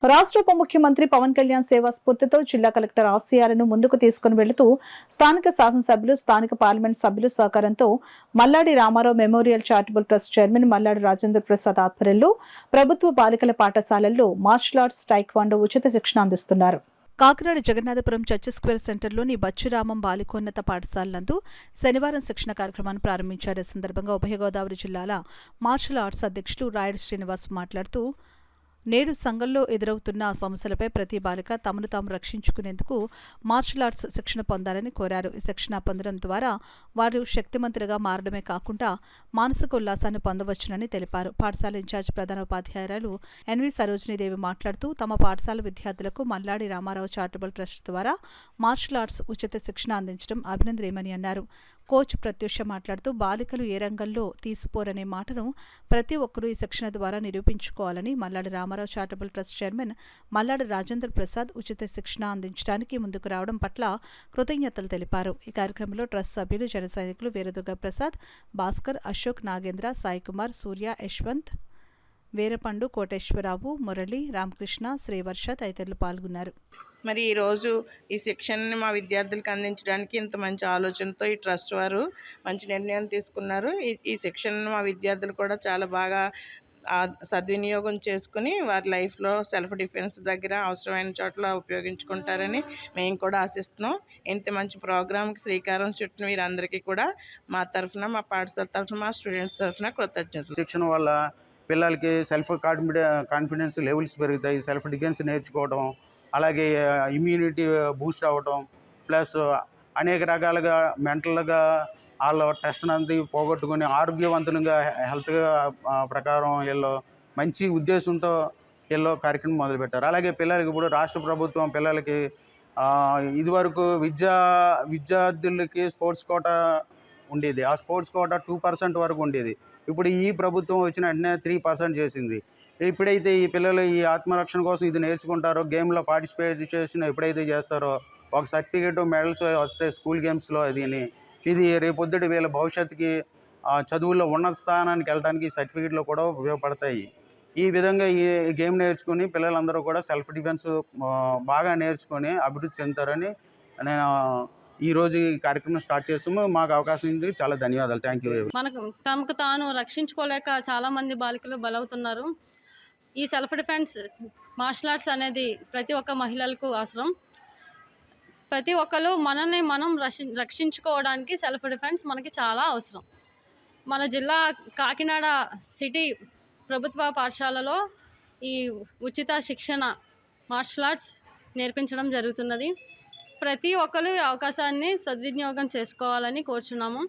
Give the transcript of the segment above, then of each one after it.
రాష్ట్ర ఉప ముఖ్యమంత్రి పవన్ కళ్యాణ్ సేవా స్ఫూర్తితో జిల్లా కలెక్టర్ ఆశయాలను ముందుకు తీసుకుని వెళుతూ స్థానిక శాసనసభ్యులు, స్థానిక పార్లమెంట్ సభ్యుల సహకారంతో Malladi Ramarao memorial charitable trust chairman Malladi Rajendra Prasad ఆధ్వర్యంలో ప్రభుత్వ బాలికల పాఠశాలల్లో మార్షల్ ఆర్ట్స్, టైక్వాండో ఉచిత శిక్షణ అందిస్తున్నారు. కాకినాడ జగన్నాథపురం చర్చ్ స్క్వేర్ సెంటర్లోని బచ్చురామం బాలికోన్నత పాఠశాల నందు శనివారం శిక్షణ కార్యక్రమాన్ని ప్రారంభించారు. ఈ సందర్భంగా ఉభయ గోదావరి జిల్లాల మార్షల్ ఆర్ట్స్ అధ్యక్షులు రాయుడు శ్రీనివాస్ మాట్లాడుతూ, నేడు సంఘంలో ఎదురవుతున్న సమస్యలపై ప్రతి బాలిక తమను తాము రక్షించుకునేందుకు మార్షల్ ఆర్ట్స్ శిక్షణ పొందాలని కోరారు. ఈ శిక్షణ పొందడం ద్వారా వారు శక్తిమంతులుగా మారడమే కాకుండా మానసిక ఉల్లాసాన్ని పొందవచ్చునని తెలిపారు. పాఠశాల ఇన్ఛార్జ్ ప్రధాన ఉపాధ్యాయురాలు ఎన్వి సరోజినీదేవి మాట్లాడుతూ, తమ పాఠశాల విద్యార్థులకు మల్లాడి రామారావు చారిటబుల్ ట్రస్ట్ ద్వారా మార్షల్ ఆర్ట్స్ ఉచిత శిక్షణ అందించడం అభినందనీయమని అన్నారు. కోచ్ ప్రత్యూష మాట్లాడుతూ, బాలికలు ఏ రంగంలో తీసిపోరనే మాటను ప్రతి ఒక్కరూ ఈ శిక్షణ ద్వారా నిరూపించుకోవాలని Malladi Ramarao charitable trust chairman Malladi Rajendra Prasad ఉచిత శిక్షణ అందించడానికి ముందుకు రావడం పట్ల కృతజ్ఞతలు తెలిపారు. ఈ కార్యక్రమంలో ట్రస్ట్ సభ్యులు, జన సైనికులు వీరదుర్గ ప్రసాద్, భాస్కర్, అశోక్, నాగేంద్ర, సాయికుమార్, సూర్య, యశ్వంత్, వీరపండు, కోటేశ్వరరావు, మురళి, రామకృష్ణ, శ్రీవర్ష తదితరులు పాల్గొన్నారు. మరి ఈరోజు ఈ శిక్షణని మా విద్యార్థులకు అందించడానికి ఇంత మంచి ఆలోచనతో ఈ ట్రస్ట్ వారు మంచి నిర్ణయం తీసుకున్నారు. ఈ శిక్షణను మా విద్యార్థులు కూడా చాలా బాగా సద్వినియోగం చేసుకుని వారి లైఫ్లో సెల్ఫ్ డిఫెన్స్ దగ్గర అవసరమైన చోట్ల ఉపయోగించుకుంటారని మేము కూడా ఆశిస్తున్నాం. ఇంత మంచి ప్రోగ్రాంకి శ్రీకారం చుట్టిన వీరందరికీ కూడా మా తరఫున, మా పాఠశాల తరఫున, మా స్టూడెంట్స్ తరఫున కృతజ్ఞతలు. శిక్షణ వల్ల పిల్లలకి సెల్ఫ్ కాన్ఫిడెన్స్ లెవెల్స్ పెరుగుతాయి, సెల్ఫ్ డిఫెన్స్ నేర్చుకోవడం, అలాగే ఇమ్యూనిటీ బూస్ట్ అవ్వటం, ప్లస్ అనేక రకాలుగా మెంటల్గా వాళ్ళ టెన్షన్ అంతా పోగొట్టుకుని ఆరోగ్యవంతులుగా హెల్త్గా ప్రకారం వీళ్ళు మంచి ఉద్దేశంతో వీళ్ళు కార్యక్రమం మొదలుపెట్టారు. అలాగే పిల్లలకి ఇప్పుడు రాష్ట్ర ప్రభుత్వం పిల్లలకి ఇదివరకు విద్యార్థులకి స్పోర్ట్స్ కోటా ఉండేది. ఆ స్పోర్ట్స్ కోటా 2% వరకు ఉండేది. ఇప్పుడు ఈ ప్రభుత్వం వచ్చిన వెంటనే 3% చేసింది. ఎప్పుడైతే ఈ పిల్లలు ఈ ఆత్మరక్షణ కోసం ఇది నేర్చుకుంటారో, గేమ్లో పార్టిసిపేషన్ ఎప్పుడైతే చేస్తారో ఒక సర్టిఫికేట్, మెడల్స్ వస్తాయి స్కూల్ గేమ్స్లో. ఇది రేపొద్దుట వీళ్ళ భవిష్యత్తుకి చదువుల్లో ఉన్నత స్థానానికి వెళ్ళడానికి ఈ సర్టిఫికేట్లు కూడా ఉపయోగపడతాయి. ఈ విధంగా ఈ గేమ్ నేర్చుకుని పిల్లలందరూ కూడా సెల్ఫ్ డిఫెన్స్ బాగా నేర్చుకొని అభివృద్ధి చెందుతారని నేను ఈరోజు ఈ కార్యక్రమం స్టార్ట్ చేసాము. మాకు అవకాశం ఇచ్చింది చాలా ధన్యవాదాలు. Thank you. తమకు తాను రక్షించుకోలేక చాలామంది బాలికలు బలవుతున్నారు. ఈ సెల్ఫ్ డిఫెన్స్ మార్షల్ ఆర్ట్స్ అనేది ప్రతి ఒక్క మహిళలకు అవసరం. ప్రతి ఒక్కరు మనల్ని మనం రక్షించుకోవడానికి సెల్ఫ్ డిఫెన్స్ మనకి చాలా అవసరం. మన జిల్లా కాకినాడ సిటీ ప్రభుత్వ పాఠశాలలో ఈ ఉచిత శిక్షణ మార్షల్ ఆర్ట్స్ నేర్పించడం జరుగుతున్నది. ప్రతి ఒక్కరు ఈ అవకాశాన్ని సద్వినియోగం చేసుకోవాలని కోరుచున్నాము.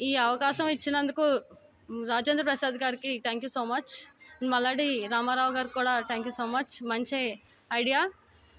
ఈ అవకాశం ఇచ్చినందుకు రాజేంద్ర ప్రసాద్ గారికి thank you so much. Malladi Ramarao గారికి కూడా థ్యాంక్ యూ సో మచ్. మంచి ఐడియా.